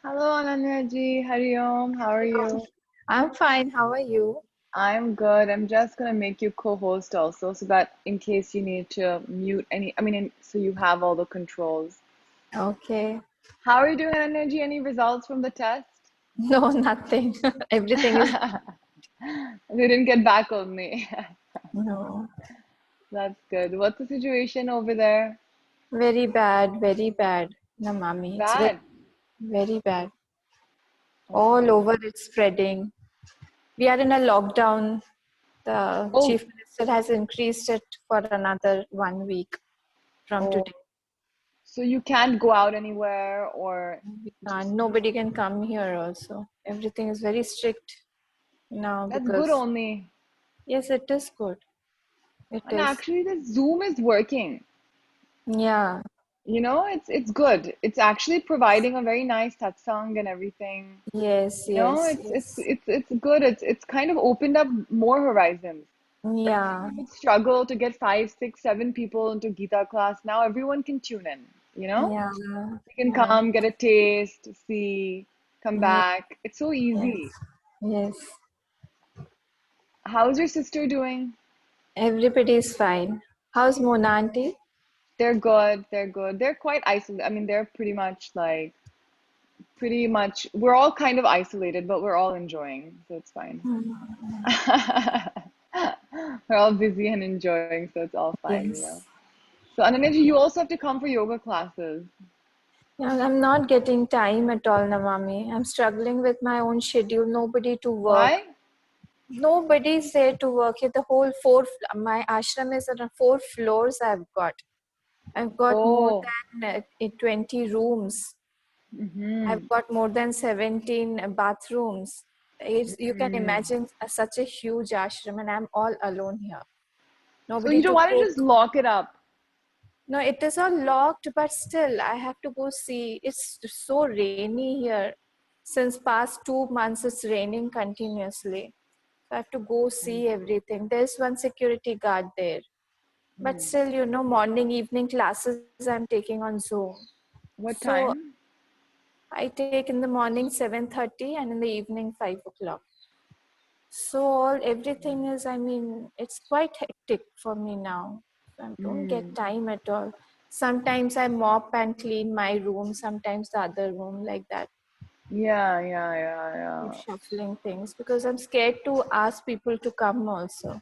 Hello, Ananya ji. Hari Om. How are you? I'm fine. How are you? I'm good. I'm just gonna make you co-host also, so that in case you need to mute so you have all the controls. Okay. How are you doing, Ananya ji? Any results from the test? No, nothing. Everything is They didn't get back on me. no. That's good. What's the situation over there? Very bad, very bad. No, mommy. It's very, Bad. very bad. All Okay. over it's spreading. We are in a lockdown. The Oh, chief minister has increased it for another 1 week from oh. today. So you can't go out anywhere or Nobody can come here also. Everything is very strict now that's good because, only. yes, it is good. It And is. actually the Zoom is working. Yeah. it's good. It's actually providing a very nice satsang and everything. Yes, You know, yes, it's yes. it's it's good. It's kind of opened up more horizons. Earlier, Yeah, we would struggle to get five, six, seven people into Gita class. Now everyone can tune in, you know? yeah, They can yeah, come, get a taste, see, come yeah, back. It's so yes, easy. yes. How's your sister doing? Everybody's fine. How's Mona auntie? They're good. They're good. They're quite isolated. I mean, they're pretty much, we're all kind of isolated, but we're all enjoying, so it's fine. We're all busy and enjoying, so it's all fine. Yes. So, Ananya ji, you also have to come for yoga classes. Yeah, I'm not getting time at all, Namami. I'm struggling with my own schedule. Nobody to work. Why? Nobody's there to work here. The whole my ashram is on 4 floors. I've got more Oh, than 20 rooms. I've mm-hmm. got more than 17 bathrooms. You can imagine such a huge ashram, and I'm all alone here. So Nobody you don't to want to cook. just lock it up. No, it is all locked, but still, I have to go see. It's so rainy here. Since past 2 months, it's raining continuously. So I have to go see everything. There's one security guard there. But still, morning, evening classes I'm taking on Zoom. What So time? I take in the morning 7:30 and in the evening 5 o'clock. So all everything is, I mean, it's quite hectic for me now. I don't get Mm. time at all. Sometimes I mop and clean my room, sometimes the other room, like that. Yeah, yeah, Keep yeah, shuffling things because I'm scared to ask people to come also.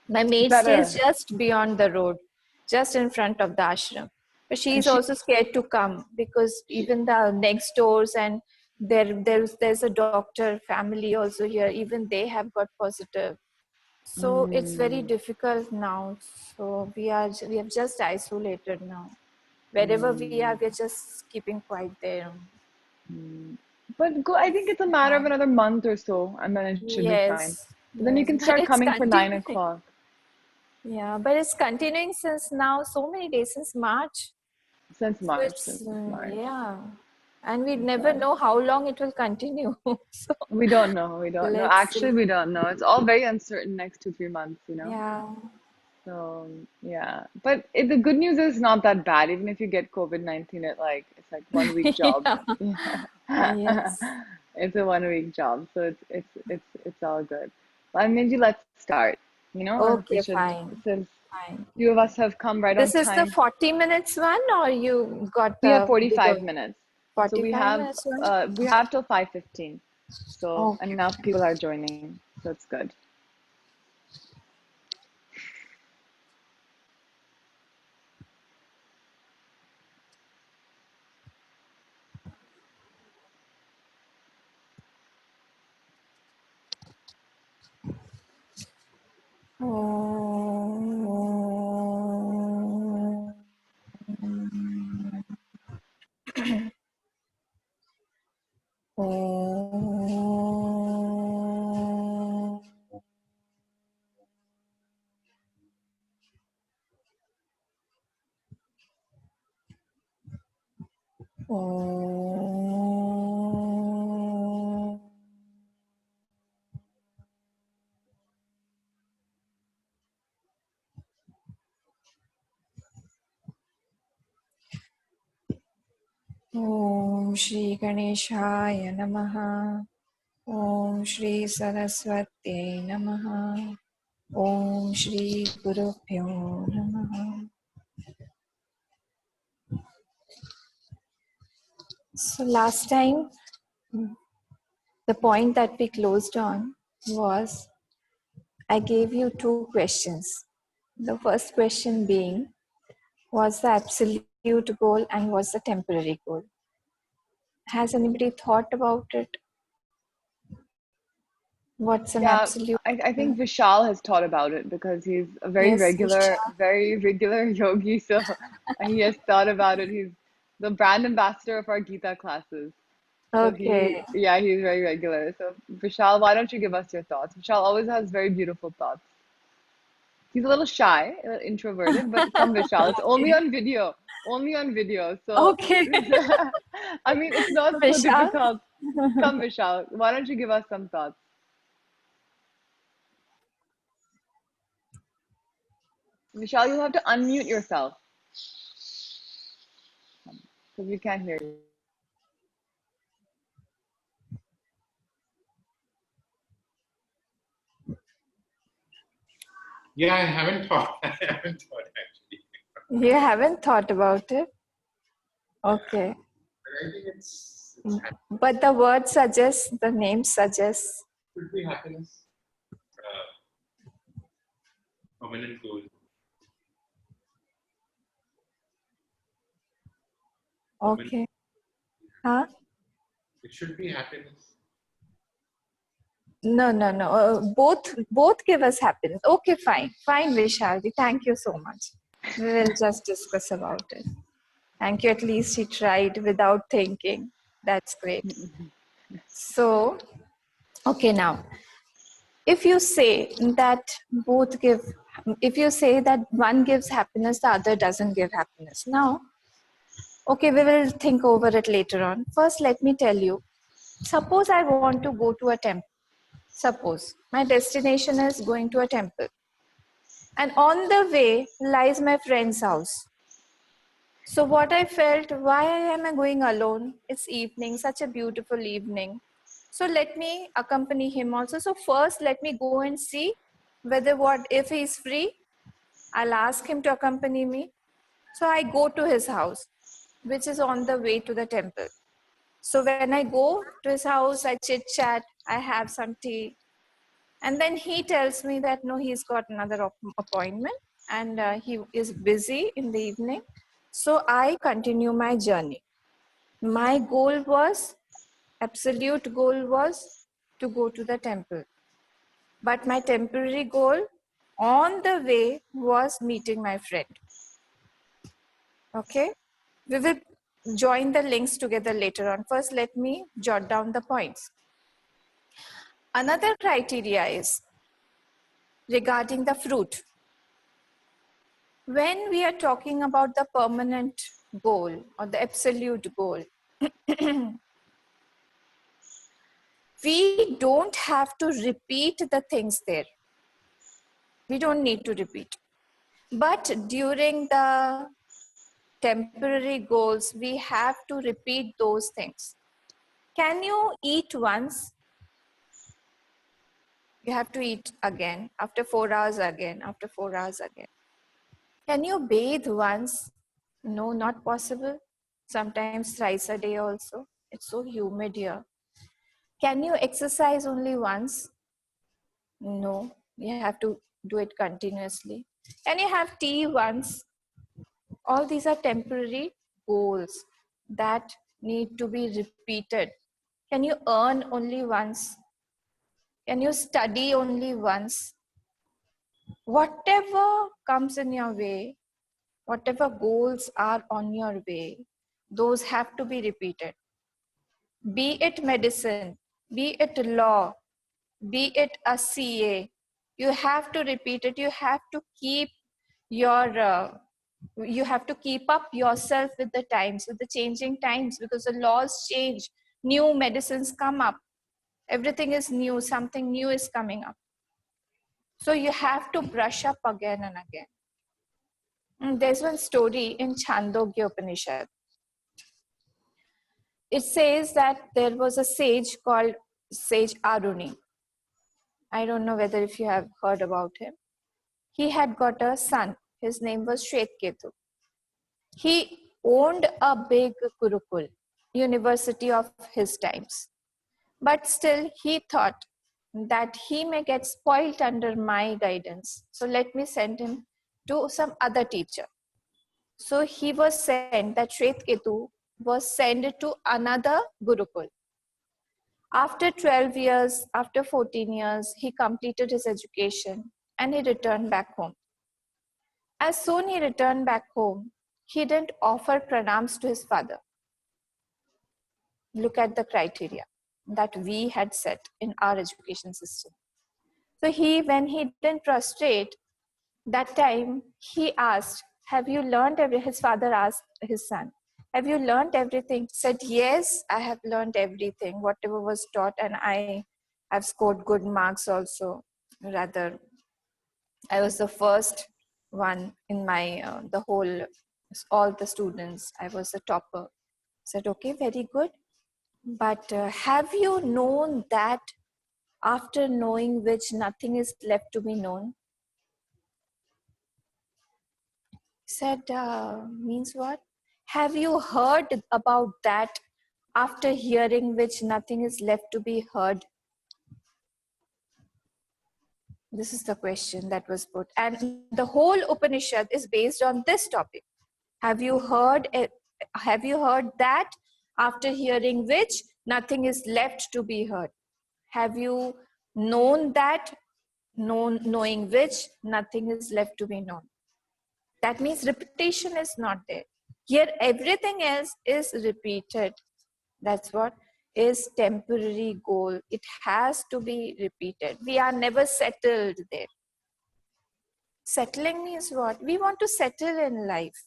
My yeah. maid stays Better. just beyond the road, just in front of the ashram. But she And is also scared to come because she, even the next doors and there's a doctor family also here. Even they have got positive. So it's very mm, difficult now. So we have just isolated now. Wherever mm, we are just keeping quiet there. mm. But go, I think it's a matter of Yeah. another month or so, and then it should be fine. Yes, But then you yes, can but start it's coming for nine continuing. o'clock Yeah, but it's continuing since now so many days since March. since So March. it's Since March. yeah, and we It's never all. know how long it will continue. So We don't know. We don't know. let's Actually, see. we don't know. It's all very uncertain next 2, 3 months. Yeah, So yeah, but the good news is not that bad. Even if you get COVID-19, it's like 1 week job. yeah, Yeah, yes. it's a 1 week job, so it's all good. Well, Minji, let's start. We Okay, should fine, since fine. few of us have come right on This is the time. 40 minutes one, or you got We have the bigger 45 minutes, so 45 minutes one? we have till 5:15. So and Okay. enough people are joining, so it's good. Oh. Oh. Om. Om Shri Ganeshaya Namaha. Om Shri Saraswati Namaha. Om Shri Gurubhyo Namaha. So last time, the point that we closed on was I gave you 2 questions. The first question being, what's the absolute goal and what's the temporary goal? Has anybody thought about it? What's an Yeah, absolute I goal? think Vishal has thought about it because he's a Yes, Vishal. very regular yogi. So he has thought about it. He's the brand ambassador of our Gita classes. So Okay. yeah, he's very regular. So Vishal, why don't you give us your thoughts? Vishal always has very beautiful thoughts. He's a little shy, introverted, but come Vishal. It's only Okay. on video. Only on video. So, Okay. I mean, it's not so Vishal. difficult. Come Vishal. Why don't you give us some thoughts? Vishal, you'll have to unmute yourself because we can't hear you. Yeah, I haven't thought. I haven't thought actually. You haven't thought about it? Okay. But I think it's But the word suggests, the name suggests. could be happiness. Permanent goal. Okay. Huh? It should be happiness. No. Both give us happiness. Okay, fine. Fine, Vishalji. Thank you so much. We will just discuss about it. Thank you. At least he tried without thinking. That's great. So, okay, now, if you say that both give, if you say that one gives happiness, the other doesn't give happiness. Now, okay, we will think over it later on. First, let me tell you, suppose I want to go to a temple. Suppose my destination is going to a temple. And on the way lies my friend's house. So what I felt, why am I going alone? It's evening, such a beautiful evening. So let me accompany him also. So first let me go and see whether if he's free, I'll ask him to accompany me. So I go to his house, which is on the way to the temple. So when I go to his house, I chit chat, I have some tea. And then he tells me that no, he's got another appointment and he is busy in the evening. So I continue my journey. My goal was, absolute goal was to go to the temple. But my temporary goal on the way was meeting my friend. Okay? We will join the links together later on. First, let me jot down the points. Another criteria is regarding the fruit. When we are talking about the permanent goal or the absolute goal, we don't have to repeat the things there. We don't need to repeat. But during the temporary goals, we have to repeat those things. Can you eat once? You have to eat again, after 4 hours again, after 4 hours again. Can you bathe once? No, not possible. Sometimes thrice a day also. It's so humid here. Can you exercise only once? No, you have to do it continuously. Can you have tea once? All these are temporary goals that need to be repeated. Can you earn only once? Can you study only once? Whatever comes in your way, whatever goals are on your way, those have to be repeated. Be it medicine, be it law, be it a CA, you have to repeat it. You have to keep you have to keep up yourself with the times, with the changing times, because the laws change, new medicines come up, everything is new, something new is coming up. So you have to brush up again and again. There's one story in Chandogya Upanishad. It says that there was a sage called Sage Aruni. I don't know whether if you have heard about him. He had got a son. His name was Shvetketu. He owned a big Gurukul, university of his times. But still he thought that he may get spoiled under my guidance. So let me send him to some other teacher. So he was sent, that Shvetketu was sent to another Gurukul. After 12 years, after 14 years, he completed his education and he returned back home. As soon he returned back home, he didn't offer pranams to his father. Look at the criteria that we had set in our education system. So when he didn't prostrate, That time he asked, have you learned his father asked his son, have you learned everything? Said, yes, I have learned everything, whatever was taught, and I have scored good marks also. Rather, I was the first one in my, all the students. I was the topper. Said, okay, very good. But have you known that after knowing which nothing is left to be known? Said, means what? Have you heard about that after hearing which nothing is left to be heard? This is the question that was put. And the whole Upanishad is based on this topic. Have you heard that after hearing which nothing is left to be heard? Have you known that, knowing which nothing is left to be known? That means repetition is not there. Here everything else is repeated. That's what is temporary goal. It has to be repeated. We are never settled there. Settling means what? We want to settle in life,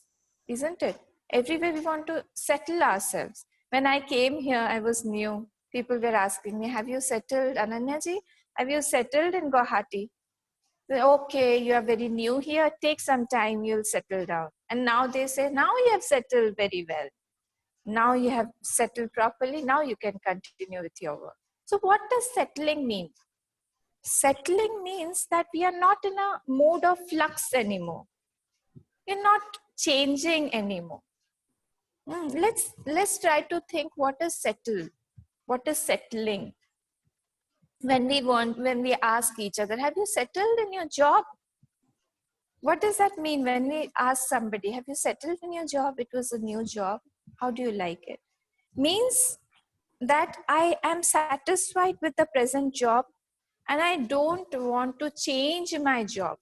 isn't it? Everywhere we want to settle ourselves. When I came here, I was new. People were asking me, have you settled, Ananya-ji? Have you settled in Guwahati? Okay, you are very new here. Take some time, you'll settle down. And now they say, now you have settled very well. Now you have settled properly. Now you can continue with your work. So what does settling mean? Settling means that we are not in a mode of flux anymore. We're not changing anymore. Let's try to think what is settled. What is settling? When we ask each other, have you settled in your job? What does that mean when we ask somebody, have you settled in your job? It was a new job. How do you like it? Means that I am satisfied with the present job and I don't want to change my job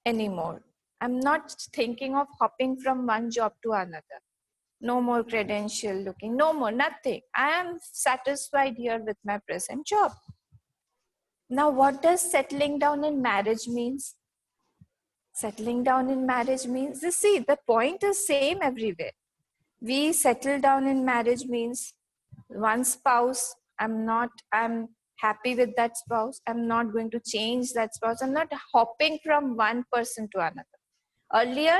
anymore. I'm not thinking of hopping from one job to another. No more credential looking, no more, nothing. I am satisfied here with my present job. Now, what does settling down in marriage means? Settling down in marriage means, you see, the point is same everywhere. We settle down in marriage means one spouse, I'm happy with that spouse. I'm not going to change that spouse. I'm not hopping from one person to another. Earlier,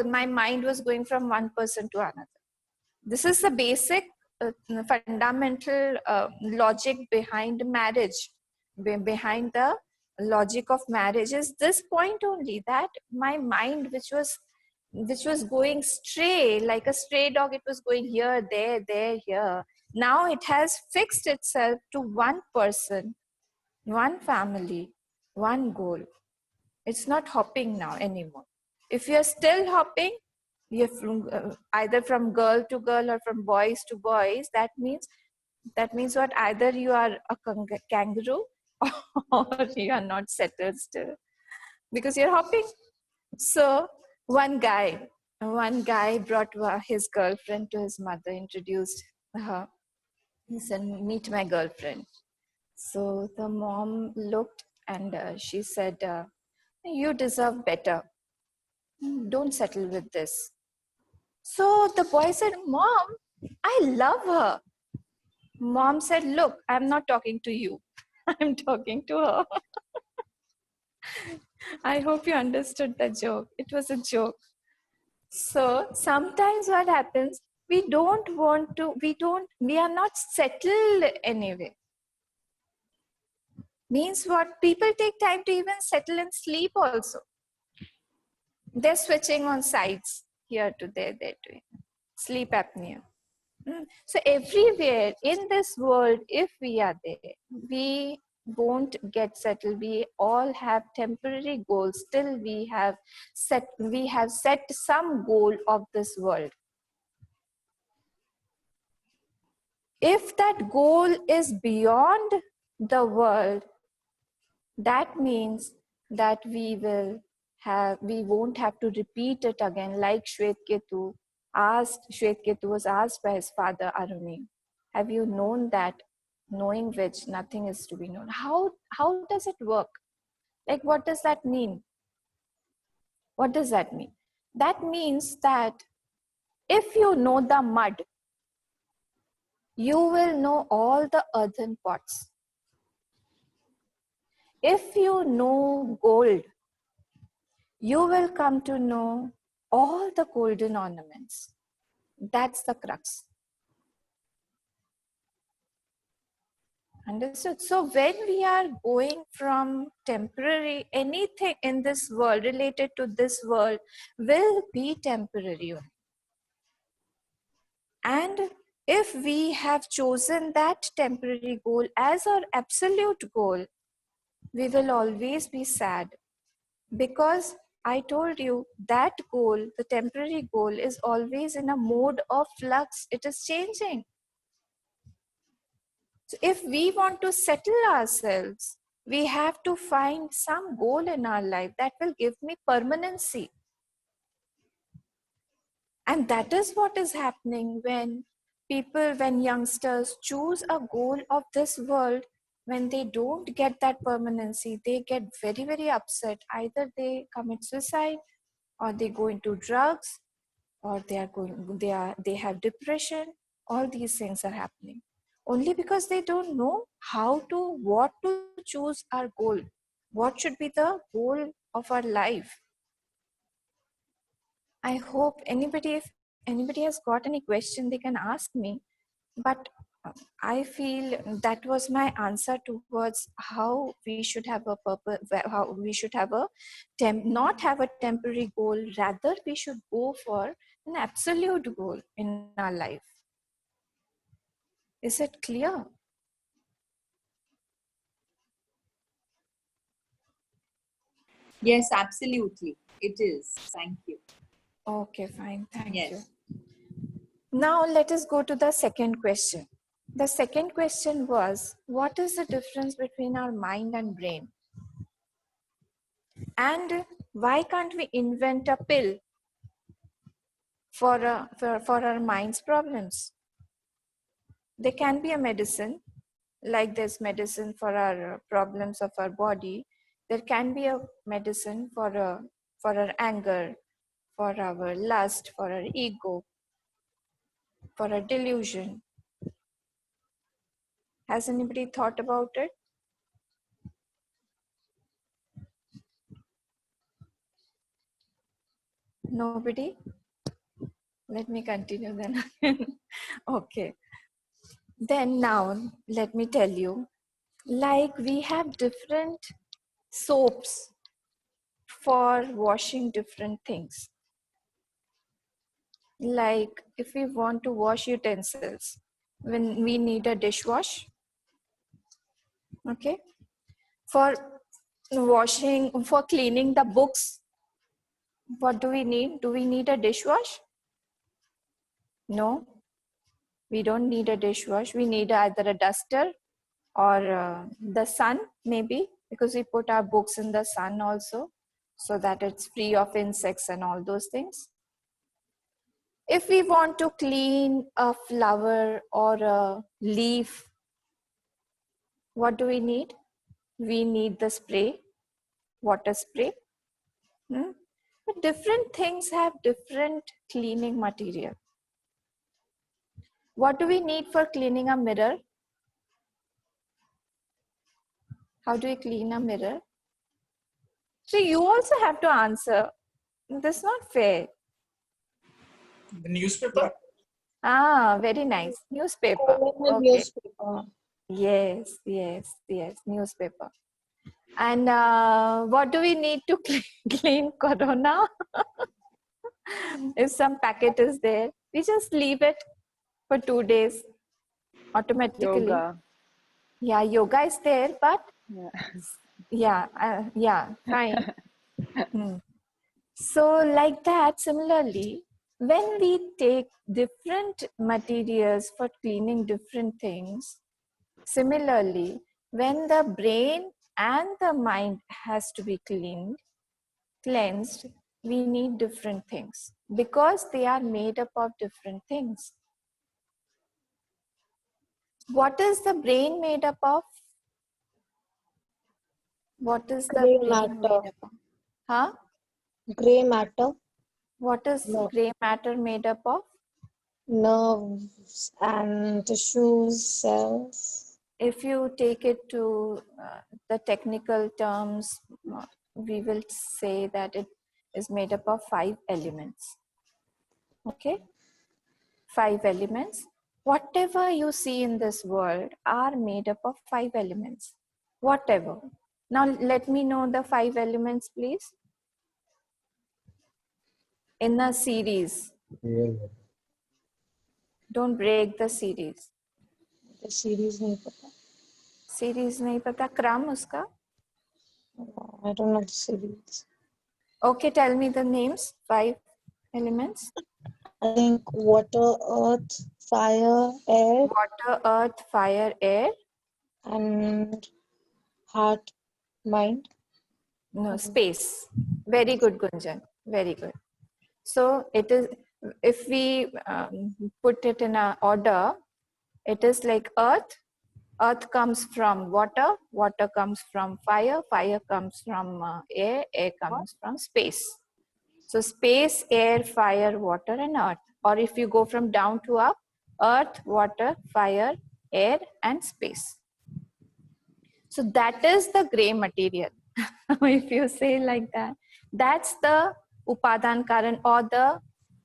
my mind was going from one person to another. This is the basic fundamental logic behind marriage, behind the logic of marriage is this point only, that my mind which was going stray, like a stray dog, it was going here, there, here. Now it has fixed itself to one person, one family, one goal. It's not hopping now anymore. If you're still hopping, you're either from girl to girl or from boys to boys, that means what? Either you are a kangaroo or you are not settled still because you're hopping. So one guy brought his girlfriend to his mother, introduced her. He said, meet my girlfriend. So the mom looked and she said, you deserve better. Don't settle with this. So the boy said, Mom, I love her. Mom said, look, I'm not talking to you. I'm talking to her. I hope you understood the joke. It was a joke. So sometimes what happens, we are not settled anyway. Means what? People take time to even settle and sleep also. They're switching on sides, here to there to here. Sleep apnea. So everywhere in this world, if we are there, we won't get settled. We all have temporary goals. Still we have set some goal of this world. If that goal is beyond the world, that means that we won't have to repeat it again, like Shvetketu was asked by his father Aruni, have you known that, knowing which nothing is to be known? How does it work? Like, what does that mean? What does that mean? That means that if you know the mud, you will know all the earthen pots. If you know gold, you will come to know all the golden ornaments. That's the crux. Understood? So when we are going from temporary, anything in this world related to this world will be temporary. And if we have chosen that temporary goal as our absolute goal, we will always be sad, because I told you that goal, the temporary goal, is always in a mode of flux. It is changing. So if we want to settle ourselves, we have to find some goal in our life that will give me permanency. And that is what is happening when people, when youngsters choose a goal of this world. When they don't get that permanency, they get very, very upset. Either they commit suicide, or they go into drugs, or they have depression. All these things are happening only because they don't know what to choose our goal. What should be the goal of our life? I hope if anybody has got any question, they can ask me. But I feel that was my answer towards how we should have a purpose, how we should have not have a temporary goal. Rather, we should go for an absolute goal in our life. Is it clear? Yes, absolutely. It is. Thank you. Okay, fine. Thank Yes. you. Now let us go to the second question. The second question was, what is the difference between our mind and brain? And why can't we invent a pill for our mind's problems? There can be a medicine, like there's medicine for our problems of our body. There can be a medicine for our anger, for our lust, for our ego, for our delusion. Has anybody thought about it? Nobody? Let me continue then. Okay. Then now, let me tell you, like we have different soaps for washing different things. Like if we want to wash utensils, when we need a dishwash, okay? For for cleaning the books, what do we need? Do we need a dishwash? No, we don't need a dishwash. We need either a duster or the sun, maybe, because we put our books in the sun also, so that it's free of insects and all those things. If we want to clean a flower or a leaf, what do we need? We need the spray, water spray. But different things have different cleaning material. What do we need for cleaning a mirror? How do we clean a mirror? So you also have to answer. That's not fair. The newspaper? Ah, very nice. Newspaper. Okay. Newspaper. Yes, newspaper. And what do we need to clean corona? If some packet is there, we just leave it for 2 days automatically. Yoga. Yeah, yoga is there, but Yeah. fine. So like that, similarly, when we take different materials for cleaning different things, similarly, when the brain and the mind has to be cleansed, we need different things because they are made up of different things. What is the brain made up of? What is the Gray brain matter. made up of? Huh? Gray matter, What is no, gray matter made up of? nerves and tissues, cells. If you take it to the technical terms, we will say that it is made up of 5 elements. Okay? 5 elements. Whatever you see in this world are made up of 5 elements. Whatever. Now let me know the 5 elements, please. In a series. Don't break the series. The series नहीं पता. Series नहीं पता क्रम उसका. I don't know the series. Okay, tell me the names. 5 elements. I think water, earth, fire, air, Water, earth, fire, air. and heart, mind. No, space. Very good, Gunjan. Very good. So it is, if we put it in a order, it is like earth. Earth comes from water. Water comes from fire. Fire comes from air. Air comes from space. So space, air, fire, water, and earth. Or if you go from down to up, earth, water, fire, air, and space. So that is the gray material. If you say like that, that's the upadan karan or the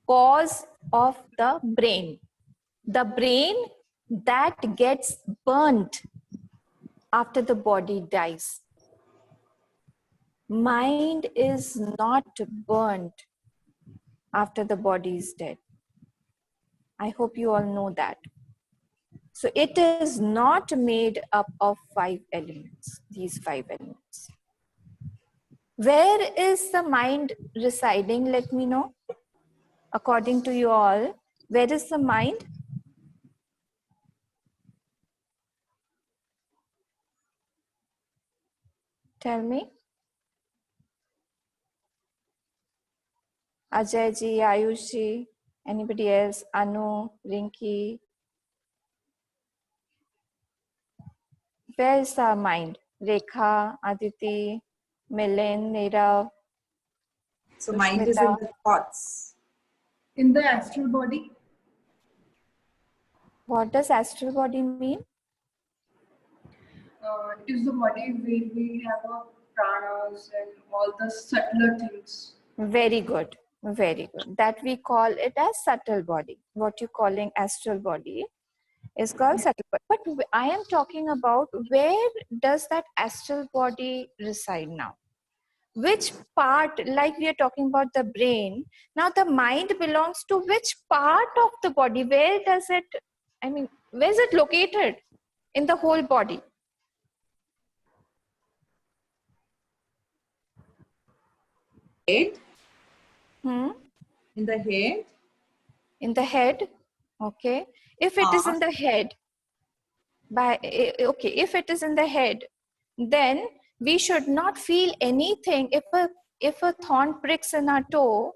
cause of the brain. The brain that gets burnt after the body dies. Mind is not burnt after the body is dead. I hope you all know that. So it is not made up of 5 elements, these 5 elements. Where is the mind residing? Let me know. According to you all, where is the mind? Tell me. Ajay ji, Ayush ji, anybody else? Anu, Rinki. Where is our mind? Rekha, Aditi, Milen, Nirav, So mind is in the thoughts. In the astral body, What does astral body mean? it is the body where we have our pranas and all the subtler things. Very good. Very good. That we call it as subtle body. What you're calling astral body is called subtle body. But I am talking about where does that astral body reside now? Which part, like we are talking about the brain, now the mind belongs to which part of the body? Where does it, I mean, where is it located in the whole body? Head? Hmm? In the head? In the head, okay. If it is in the head, okay, if it is in the head, then we should not feel anything. If a thorn pricks in our toe,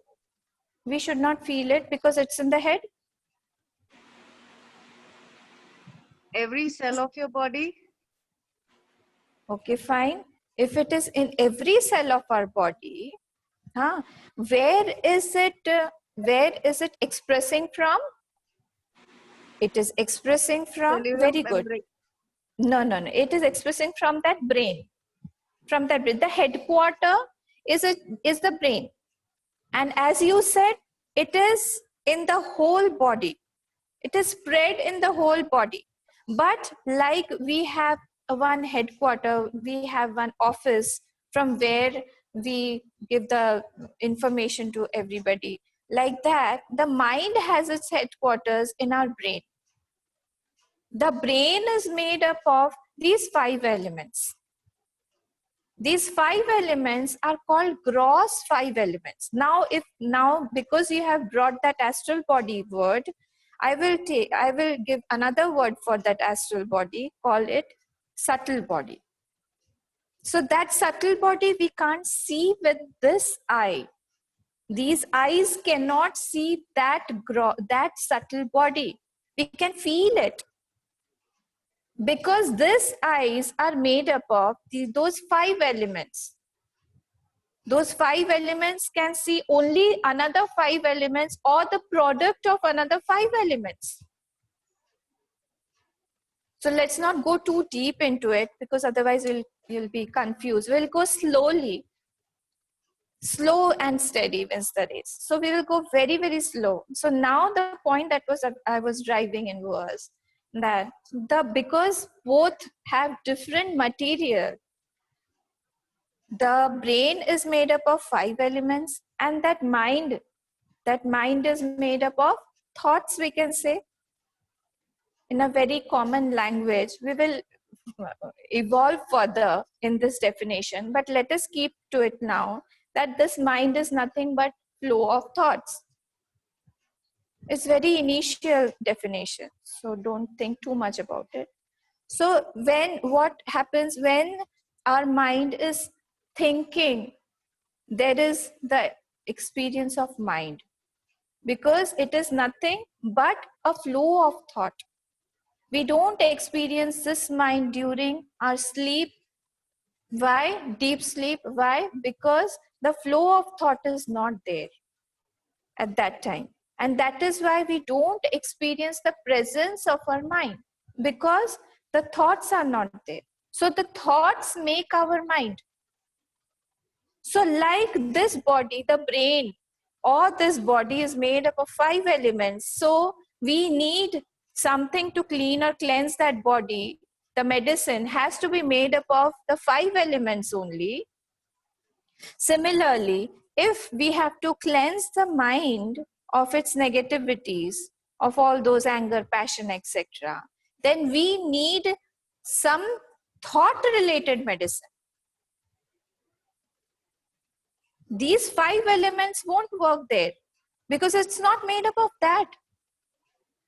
we should not feel it because it's in the head. Every cell of your body. Okay, fine. If it is in every cell of our body, where is it expressing from? It is expressing from, Cellular very good. membrane. No. It is expressing from that brain. From that brain. The headquarter is the brain. And as you said, it is in the whole body. It is spread in the whole body. But like we have one headquarter, we have one office from where we give the information to everybody. Like that, the mind has its headquarters in our brain. The brain is made up of these 5 elements. These 5 elements are called gross 5 elements. Now, because you have brought that astral body word, I will give another word for that astral body, call it subtle body. So that subtle body we can't see with this eye. These eyes cannot see that subtle body. We can feel it. Because these eyes are made up of those 5 elements. Those 5 elements can see only another 5 elements or the product of another 5 elements. So let's not go too deep into it, because otherwise you'll be confused. We'll go slowly. Slow and steady wins the race. So we will go very, very slow. So now the point that I was driving in was that because both have different material, the brain is made up of 5 elements, and that mind is made up of thoughts, we can say. In a very common language, we will evolve further in this definition, but let us keep to it now, that this mind is nothing but flow of thoughts. It's very initial definition, so don't think too much about it. So what happens when our mind is thinking, there is the experience of mind, because it is nothing but a flow of thought. We don't experience this mind during our sleep. Why? Deep sleep. Why? Because the flow of thought is not there at that time. And that is why we don't experience the presence of our mind, because the thoughts are not there. So the thoughts make our mind. So like this body, the brain, or this body is made up of 5 elements. So we need something to clean or cleanse that body. The medicine has to be made up of the 5 elements only. Similarly, if we have to cleanse the mind of its negativities, of all those anger, passion, etc., then we need some thought-related medicine. These 5 elements won't work there, because it's not made up of that.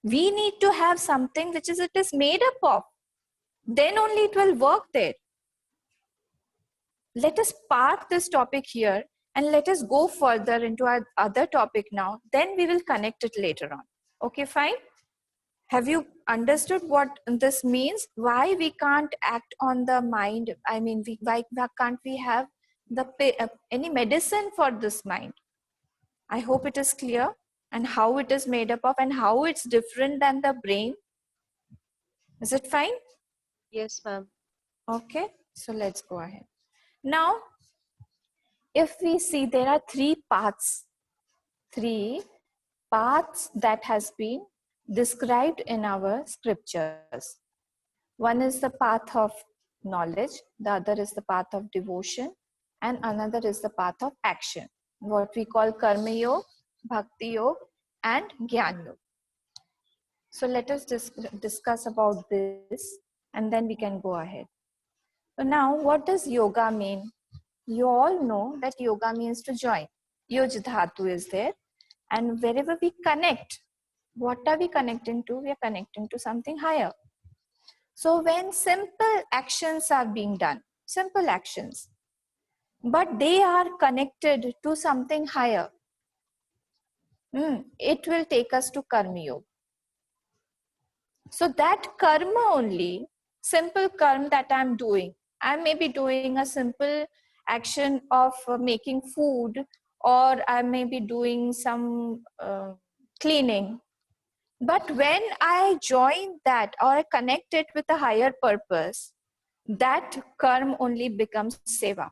We need to have something which it is made up of. Then only it will work there. Let us park this topic here and let us go further into our other topic now. Then we will connect it later on. Okay, fine? Have you understood what this means? Why we can't act on the mind? I mean, why can't we have any medicine for this mind? I hope it is clear, and how it is made up of, and how it's different than the brain. Is it fine? Yes, ma'am. Okay, so let's go ahead. Now, if we see, there are 3 paths that has been described in our scriptures. One is the path of knowledge, the other is the path of devotion, and another is the path of action, what we call Karma Yoga, Bhakti Yoga, and Jnana Yoga. So let us discuss about this, and then we can go ahead. So now, what does yoga mean? You all know that yoga means to join. Yoj dhatu is there, and wherever we connect, what are we connecting to? We are connecting to something higher. So when simple actions are being done, simple actions, but they are connected to something higher, it will take us to Karma Yoga. So that karma only, simple karma that I'm doing, I may be doing a simple action of making food, or I may be doing some cleaning. But when I join that or I connect it with a higher purpose, that karma only becomes seva.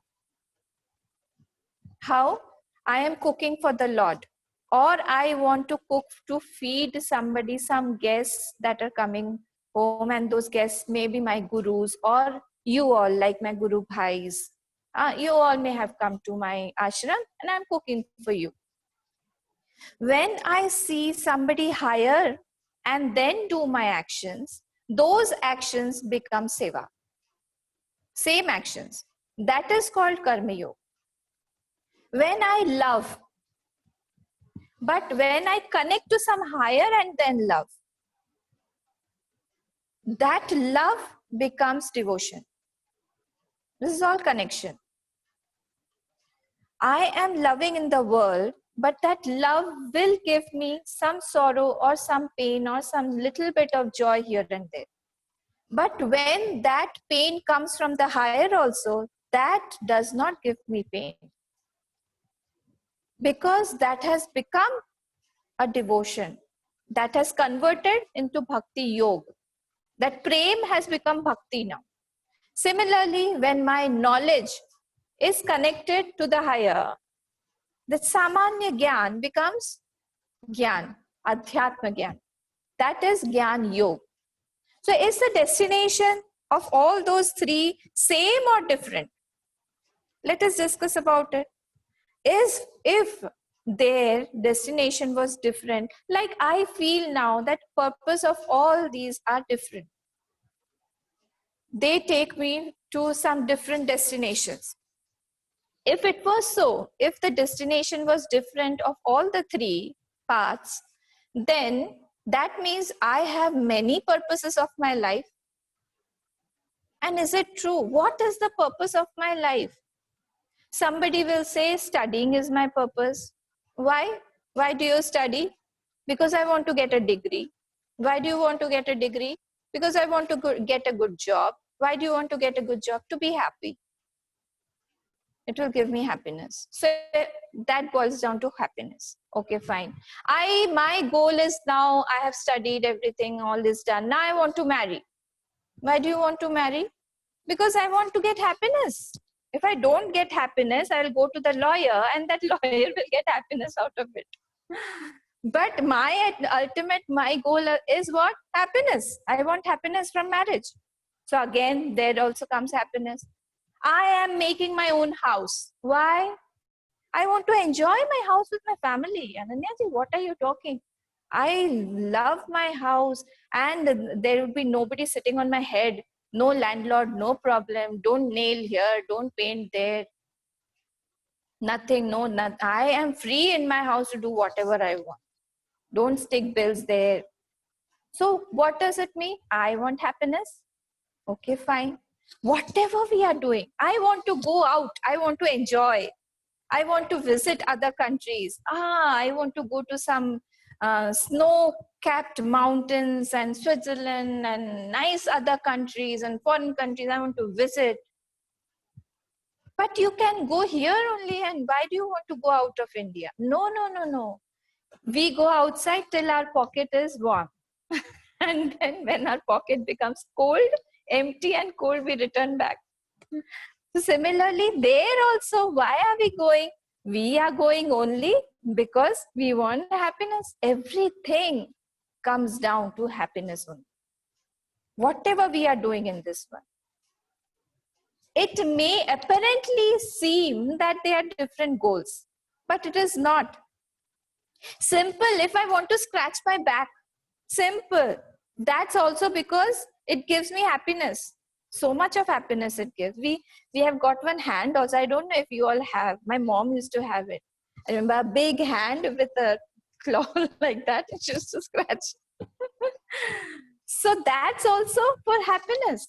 How? I am cooking for the Lord, or I want to cook to feed somebody, some guests that are coming home, and those guests may be my gurus, or you all, like my guru bhais. You all may have come to my ashram, and I'm cooking for you. When I see somebody higher and then do my actions, those actions become seva. Same actions. That is called Karma Yoga. When I love, but when I connect to some higher and then love, that love becomes devotion. This is all connection. I am loving in the world, but that love will give me some sorrow or some pain or some little bit of joy here and there. But when that pain comes from the higher also, that does not give me pain. Because that has become a devotion, that has converted into bhakti yoga. That prem has become bhakti now. Similarly, when my knowledge is connected to the higher, the samanya gyan becomes gyan, adhyatma gyan. That is gyan yoga. So is the destination of all those three same or different? Let us discuss about it. If their destination was different, like I feel now that purpose of all these are different. They take me to some different destinations. If it was so, if the destination was different of all the three paths, then that means I have many purposes of my life. And is it true? What is the purpose of my life? Somebody will say studying is my purpose. Why? Why do you study? Because I want to get a degree. Why do you want to get a degree? Because I want to get a good job. Why do you want to get a good job? To be happy. It will give me happiness. So that boils down to happiness. Okay, fine. My goal is now I have studied everything, all is done. Now I want to marry. Why do you want to marry? Because I want to get happiness. If I don't get happiness, I'll go to the lawyer and that lawyer will get happiness out of it. But my goal is what? Happiness. I want happiness from marriage. So again, there also comes happiness. I am making my own house. Why? I want to enjoy my house with my family. Ananya ji, what are you talking? I love my house and there will be nobody sitting on my head. No landlord, no problem. Don't nail here, don't paint there. Nothing, no, nothing. I am free in my house to do whatever I want. Don't stick bills there. So what does it mean? I want happiness. Okay, fine. Whatever we are doing, I want to go out. I want to enjoy. I want to visit other countries. I want to go to some snow-capped mountains and Switzerland and nice other countries and foreign countries. I want to visit. But you can go here only, and why do you want to go out of India? No, no, no, no. We go outside till our pocket is warm. And then when our pocket becomes cold, empty and cold, we return back. So similarly, there also, why are we going? We are going only because we want happiness. Everything comes down to happiness only. Whatever we are doing in this one. It may apparently seem that they are different goals, but it is not. Simple, if I want to scratch my back, simple. That's also because it gives me happiness. So much of happiness it gives. We have got one hand also. I don't know if you all have. My mom used to have it. I remember a big hand with a claw like that. It used to scratch. So that's also for happiness.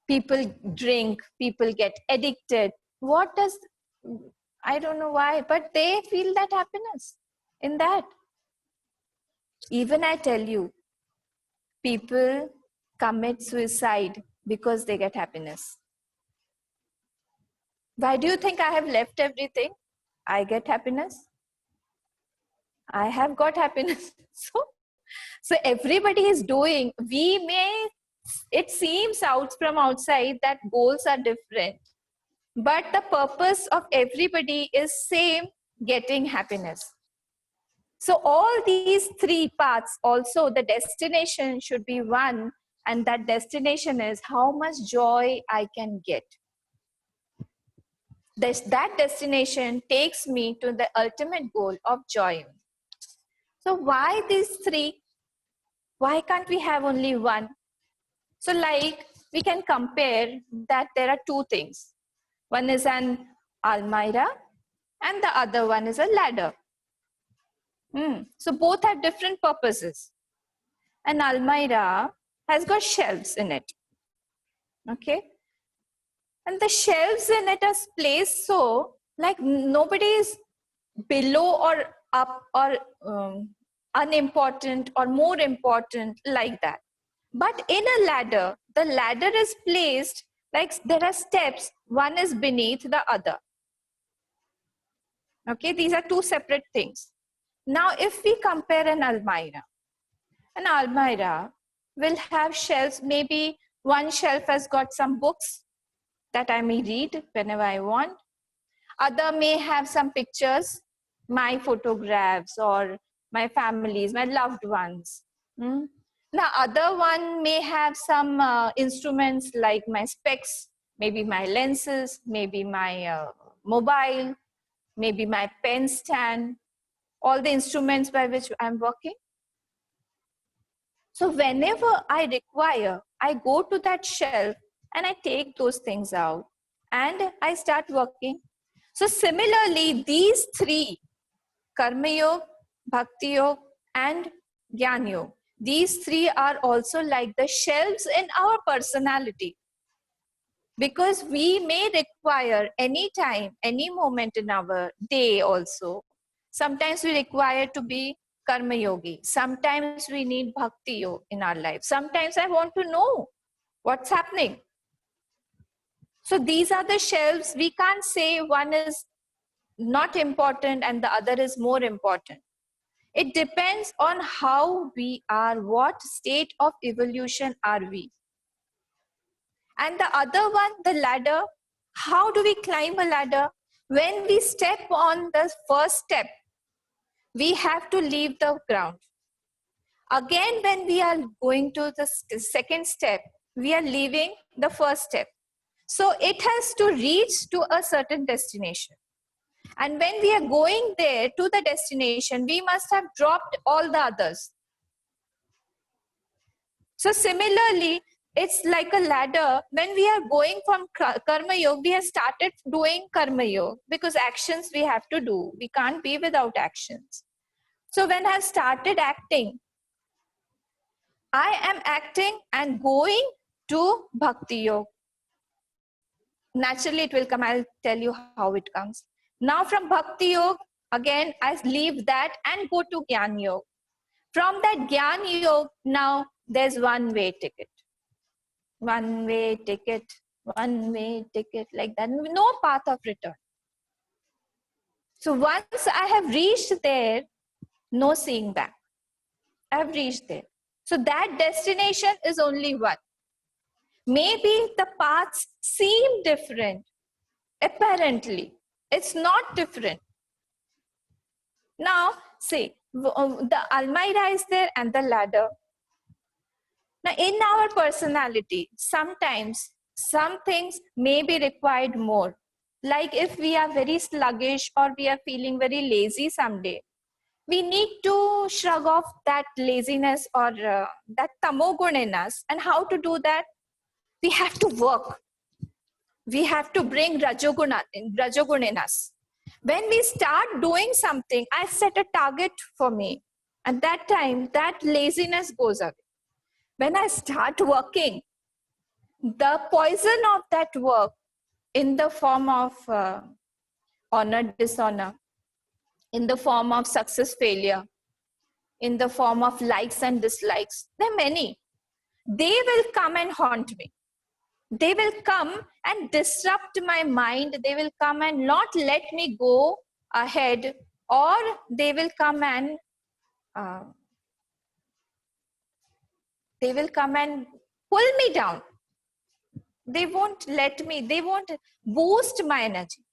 People drink, people get addicted. I don't know why, but they feel that happiness in that. Even I tell you, people commit suicide because they get happiness. Why do you think I have left everything? I get happiness. I have got happiness. So everybody is doing, it seems from outside that goals are different, but the purpose of everybody is same, getting happiness. So all these three paths, also the destination should be one, and that destination is how much joy I can get. That destination takes me to the ultimate goal of joy. So why these three? Why can't we have only one? So like we can compare that there are two things. One is an almirah and the other one is a ladder. So both have different purposes. An almirah has got shelves in it. Okay. And the shelves in it are placed so like nobody is below or up or unimportant or more important like that. But in a ladder, the ladder is placed like there are steps, one is beneath the other. Okay, these are two separate things. Now, if we compare an almirah will have shelves. Maybe one shelf has got some books that I may read whenever I want. Other may have some pictures, my photographs or my families, my loved ones. Now, other one may have some instruments like my specs, maybe my lenses, maybe my mobile, maybe my pen stand, all the instruments by which I'm working. So whenever I require, I go to that shelf and I take those things out and I start working. So similarly, these three, Karma Yoga, Bhakti Yoga and Jnana Yoga, these three are also like the shelves in our personality. Because we may require any time, any moment in our day also. Sometimes we require to be Karma Yogi. Sometimes we need Bhakti Yoga in our life. Sometimes I want to know what's happening. So these are the shelves. We can't say one is not important and the other is more important. It depends on how we are, what state of evolution are we. And the other one, the ladder, how do we climb a ladder? When we step on the first step, we have to leave the ground. Again, when we are going to the second step, we are leaving the first step. So it has to reach to a certain destination. And when we are going there to the destination, we must have dropped all the others. So similarly, it's like a ladder. When we are going from Karma Yoga, we have started doing Karma Yoga because actions we have to do. We can't be without actions. So when I've started acting, I am acting and going to Bhakti Yoga. Naturally, it will come. I'll tell you how it comes. Now from Bhakti Yoga, again, I leave that and go to Jnana Yoga. From that Jnana Yoga, now there's one-way ticket. One-way ticket, one-way ticket, like that. No path of return. So once I have reached there, no seeing back. I've reached there. So that destination is only one. Maybe the paths seem different. Apparently, it's not different. Now, see, the almirah is there and the ladder. Now, in our personality, sometimes some things may be required more. Like if we are very sluggish or we are feeling very lazy someday, we need to shrug off that laziness or that tamogun in us. And how to do that? We have to work. We have to bring rajogun in us. When we start doing something, I set a target for me. At that time, that laziness goes away. When I start working, the poison of that work in the form of honor, dishonor, in the form of success, failure, in the form of likes and dislikes, there are many. They will come and haunt me. They will come and disrupt my mind. They will come and not let me go ahead, or they will come and pull me down. They won't let me, they won't boost my energy.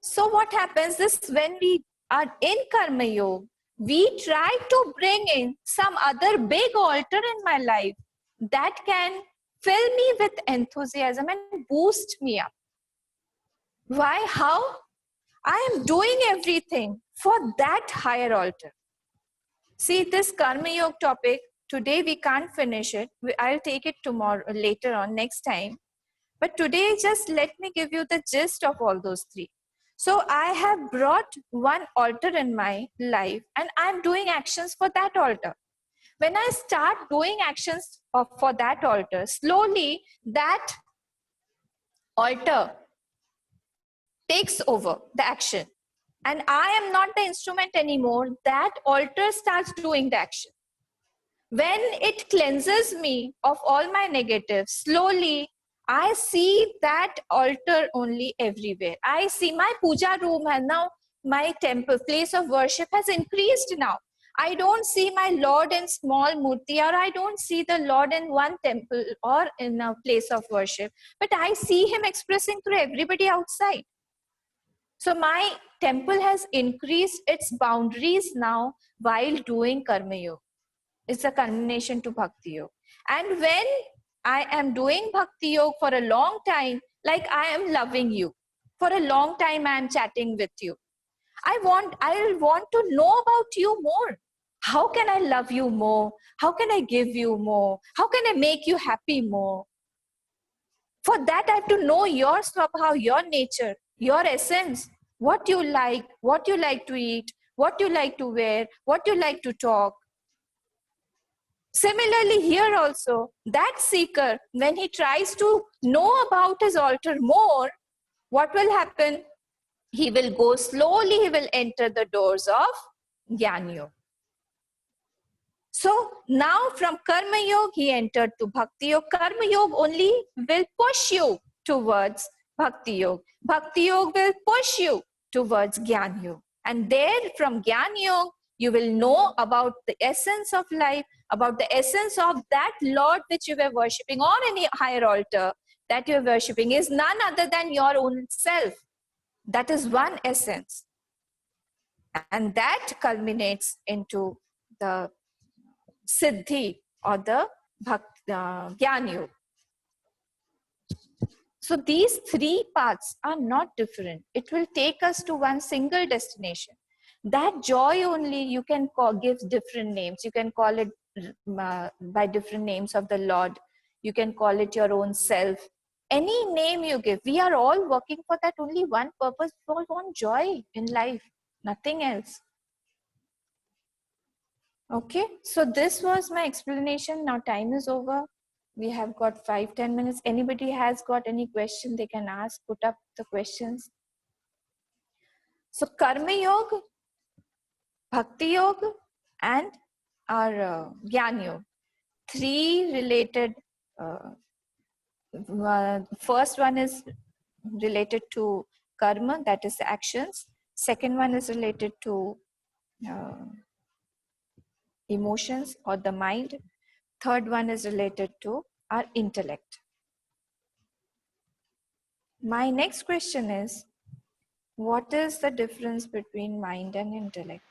So what happens is when we are in Karma Yoga, we try to bring in some other big altar in my life that can fill me with enthusiasm and boost me up. Why? How? I am doing everything for that higher altar. See, this Karma Yoga topic, today we can't finish it. I'll take it tomorrow, later on, next time. But today, just let me give you the gist of all those three. So I have brought one altar in my life and I'm doing actions for that altar. When I start doing actions for that altar, slowly that altar takes over the action. And I am not the instrument anymore. That altar starts doing the action. When it cleanses me of all my negatives, slowly I see that altar only everywhere. I see my puja room, and now my temple, place of worship has increased now. I don't see my Lord in small murti, or I don't see the Lord in one temple or in a place of worship, but I see him expressing through everybody outside. So my temple has increased its boundaries now while doing Karma Yoga. It's a culmination to Bhakti Yoga. And when I am doing Bhakti Yoga for a long time, like I am loving you, for a long time I am chatting with you, I want to know about you more. How can I love you more? How can I give you more? How can I make you happy more? For that, I have to know your swabha, your nature, your essence, what you like to eat, what you like to wear, what you like to talk. Similarly, here also, that seeker, when he tries to know about his altar more, what will happen? He will go slowly, he will enter the doors of Jnana Yoga. So now from Karma Yoga, he entered to Bhakti Yoga. Karma Yoga only will push you towards Bhakti Yoga. Bhakti Yoga will push you towards Jnana Yoga. And there from Jnana Yoga, you will know about the essence of life, about the essence of that Lord which you were worshipping, or any higher altar that you are worshipping is none other than your own self. That is one essence. And that culminates into the Siddhi or the Jnana Yoga. So these three paths are not different. It will take us to one single destination. That joy only you can give different names. You can call it by different names of the Lord. You can call it your own self. Any name you give, we are all working for that only one purpose. We all want joy in life, nothing else. Okay, so this was my explanation. Now time is over. We have got 5-10 minutes. Anybody has got any question, they can ask, put up the questions. So Karma Yoga, Bhakti Yoga, and our Jnana Yoga. Three related, first one is related to karma, that is actions. Second one is related to emotions or the mind. Third one is related to our intellect. My next question is, what is the difference between mind and intellect?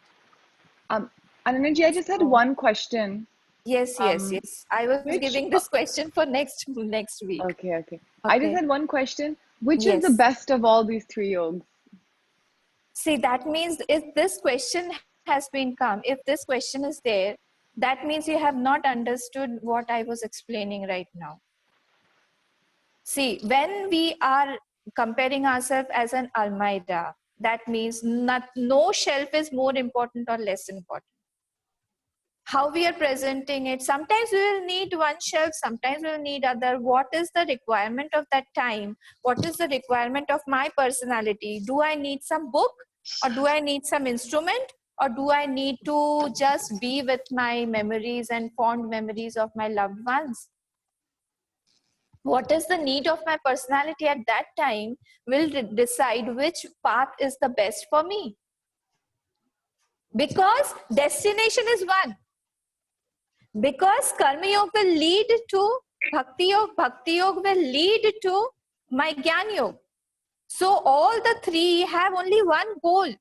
Ananaji, I just had one question. Yes. I was giving this question for next week. Okay. I just had one question. Which is the Yes. best of all these three yogas? See, that means if this question has been come, if this question is there, that means you have not understood what I was explaining right now. See, when we are comparing ourselves as an Almeida, that means no shelf is more important or less important. How we are presenting it, sometimes we will need one shelf, sometimes we will need other. What is the requirement of that time? What is the requirement of my personality? Do I need some book, or do I need some instrument, or do I need to just be with my memories and fond memories of my loved ones? What is the need of my personality at that time will decide which path is the best for me. Because destination is one. Because Karma Yoga will lead to Bhakti Yoga, Bhakti Yoga will lead to my Jnana Yoga. So all the three have only one goal.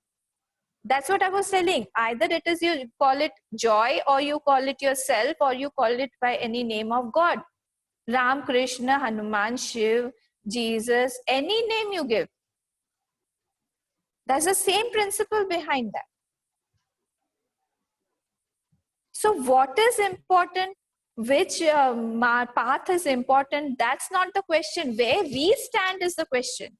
That's what I was telling. Either it is you call it joy, or you call it yourself, or you call it by any name of God. Ram, Krishna, Hanuman, Shiv, Jesus, any name you give. There's the same principle behind that. So what is important, which path is important, that's not the question. Where we stand is the question.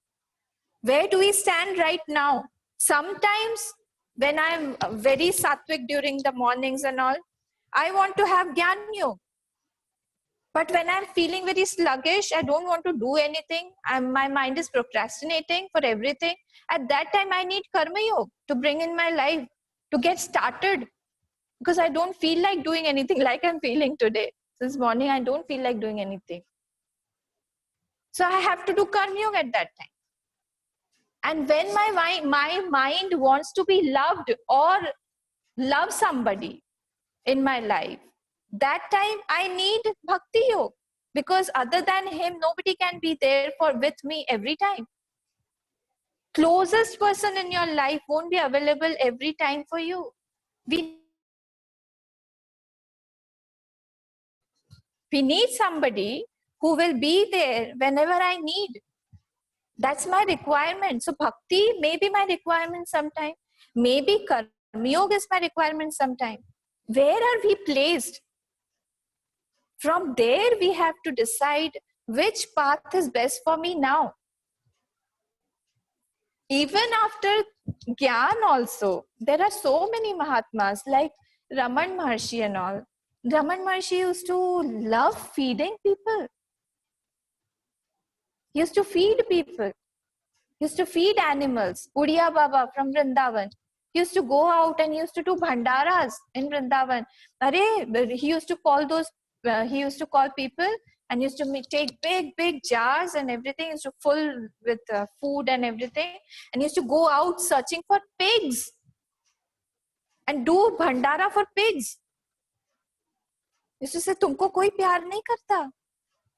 Where do we stand right now? Sometimes when I'm very sattvic during the mornings and all, I want to have Jnana Yoga. But when I'm feeling very sluggish, I don't want to do anything, my mind is procrastinating for everything. At that time, I need Karma Yoga to bring in my life, to get started. Because I don't feel like doing anything like I'm feeling today. This morning, I don't feel like doing anything. So I have to do Karma Yoga at that time. And when my mind wants to be loved or love somebody in my life, that time I need Bhakti Yoga, because other than him, nobody can be there with me every time. Closest person in your life won't be available every time for you. We need somebody who will be there whenever I need. That's my requirement. So bhakti may be my requirement sometime. Maybe karma yoga is my requirement sometime. Where are we placed? From there we have to decide which path is best for me now. Even after Gyan also, there are so many Mahatmas like Raman Maharshi and all. Raman Maharshi used to love feeding people. He used to feed people. He used to feed animals. Udiya Baba from Vrindavan. He used to go out and he used to do bhandaras in Vrindavan. He used to call people and used to take big jars and everything, used to full with food and everything, and used to go out searching for pigs and do bhandara for pigs. Used to say, तुमको कोई प्यार नहीं करता,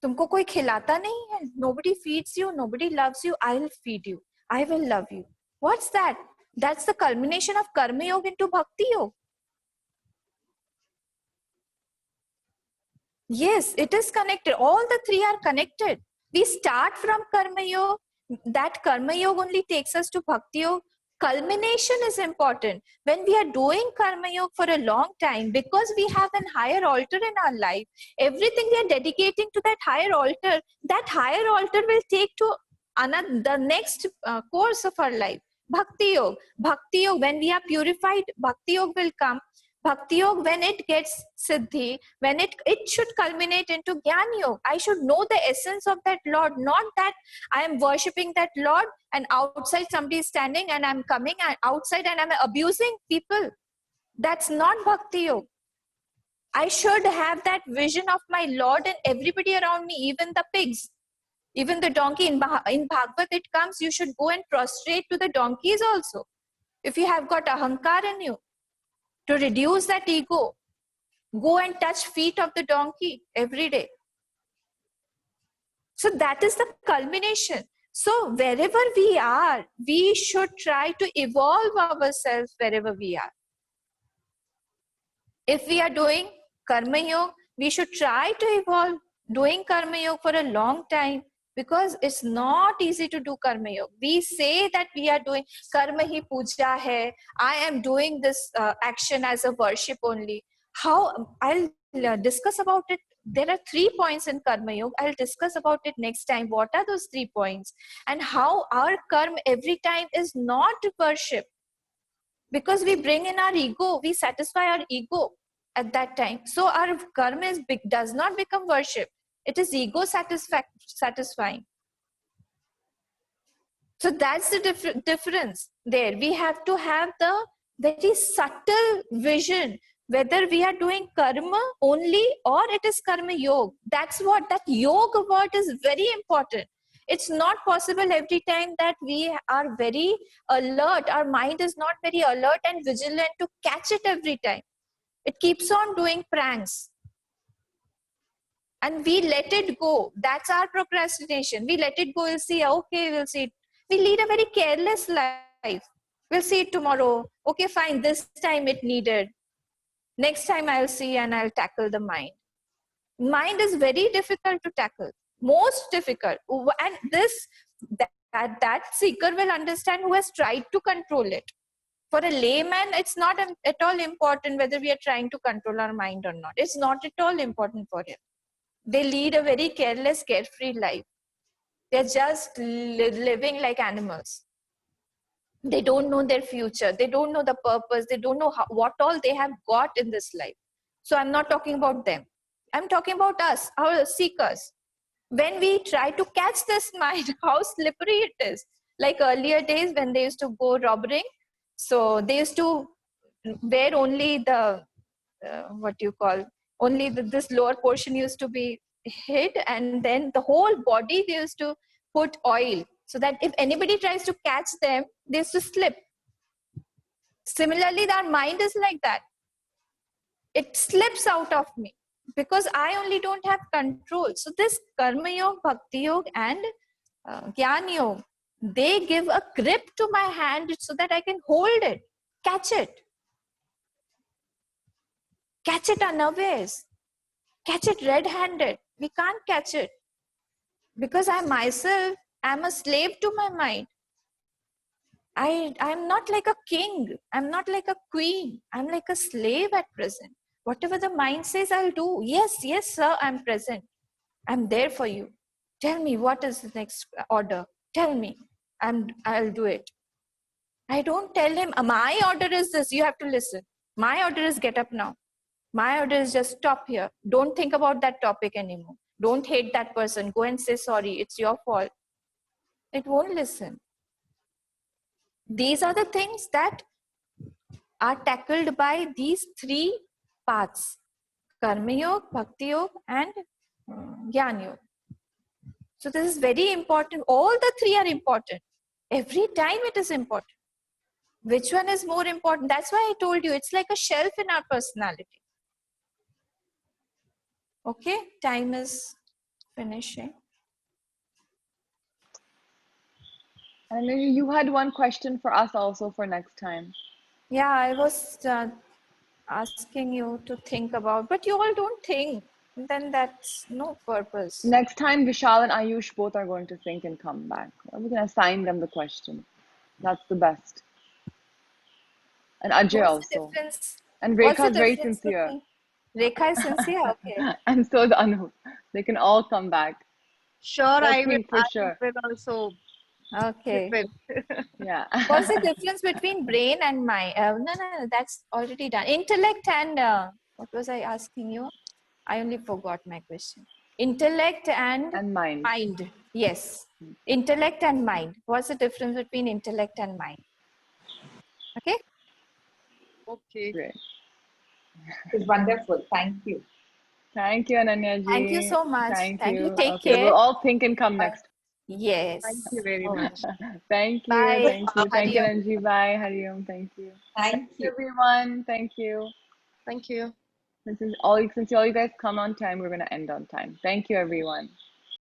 तुमको कोई खिलाता नहीं है, nobody feeds you, nobody loves you, I'll feed you, I will love you. What's that? That's the culmination of karma yoga into bhakti yoga. Yes, it is connected. All the three are connected. We start from karma yoga. That karma yoga only takes us to bhakti yoga. Culmination is important. When we are doing karma yoga for a long time, because we have a higher altar in our life, everything we are dedicating to that higher altar will take to the next course of our life. Bhakti yoga. Bhakti yoga, when we are purified, bhakti yoga will come. Bhakti yoga, when it gets siddhi, when it should culminate into Jnana yoga. I should know the essence of that Lord, not that I am worshipping that Lord and outside somebody is standing and I'm coming outside and I'm abusing people. That's not bhakti yoga. I should have that vision of my Lord and everybody around me, even the pigs, even the donkey. In Bhagavad it comes, you should go and prostrate to the donkeys also. If you have got ahankar in you, to reduce that ego, go and touch feet of the donkey every day. So that is the culmination. So wherever we are, we should try to evolve ourselves wherever we are. If we are doing karma yoga, we should try to evolve doing karma yoga for a long time, because it's not easy to do karma yoga. We say that we are doing karma hi puja hai, I am doing this action as a worship only. How? I'll discuss about it. There are 3 points in karma yoga. I'll discuss about it next time. What are those 3 points? And how our karma every time is not worship. Because we bring in our ego, we satisfy our ego at that time. So our karma does not become worship. It is ego satisfying. So that's the difference there. We have to have the very subtle vision, whether we are doing karma only or it is karma yoga. That's what that yoga word is very important. It's not possible every time that we are very alert. Our mind is not very alert and vigilant to catch it every time. It keeps on doing pranks. And we let it go. That's our procrastination. We let it go. We'll see. Okay, we'll see it. We lead a very careless life. We'll see it tomorrow. Okay, fine. This time it needed. Next time I'll see and I'll tackle the mind. Mind is very difficult to tackle. Most difficult. And that seeker will understand who has tried to control it. For a layman, it's not at all important whether we are trying to control our mind or not. It's not at all important for him. They lead a very careless, carefree life. They're just living like animals. They don't know their future. They don't know the purpose. They don't know what all they have got in this life. So I'm not talking about them. I'm talking about us, our seekers. When we try to catch this mind, how slippery it is. Like earlier days when they used to go robbing, so they used to wear only the, only this lower portion used to be hid, and then the whole body they used to put oil so that if anybody tries to catch them, they used to slip. Similarly, our mind is like that. It slips out of me because I only don't have control. So this Karma Yoga, Bhakti Yoga and Jnana Yoga, they give a grip to my hand so that I can hold it, catch it unawares, catch it red-handed. We can't catch it because I myself am a slave to my mind. I'm not like a king. I'm not like a queen. I'm like a slave at present. Whatever the mind says, I'll do. Yes, yes, sir, I'm present. I'm there for you. Tell me what is the next order. Tell me. I'll do it. I don't tell him, my order is this, you have to listen. My order is get up now. My order is just stop here. Don't think about that topic anymore. Don't hate that person. Go and say sorry. It's your fault. It won't listen. These are the things that are tackled by these three paths: Karma Yoga, Bhakti Yoga, and Jnana Yoga. So this is very important. All the three are important. Every time it is important. Which one is more important? That's why I told you it's like a shelf in our personality. Okay, time is finishing. And maybe you had one question for us also for next time. Yeah, I was asking you to think about, but you all don't think. Then that's no purpose. Next time, Vishal and Ayush both are going to think and come back. We can assign them the question. That's the best. And Ajay What's the also. difference? And What's the Rekha is very difference sincere. between Rekha is sincere? Okay. And so is Anu. They can all come back. Sure, Let's I will. see for sure. will also Okay. chip Yeah. What's the difference between brain and mind? No, that's already done. Intellect and what was I asking you? I only forgot my question. Intellect and And mind. Yes. Intellect and mind. What's the difference between intellect and mind? Okay. Okay. Great. It was wonderful. Thank you. Thank you, Ananya ji. Thank you so much. Thank Thank you. you. Take Okay, care. we'll all think and come next. Yes. Thank you very much. Thank you. Bye. Thank you. Thank you, Hariom. Anji. Bye. Hariom. Thank you. Thank you. Everyone. Thank you. Thank you. Since all you guys come on time, we're gonna end on time. Thank you, everyone.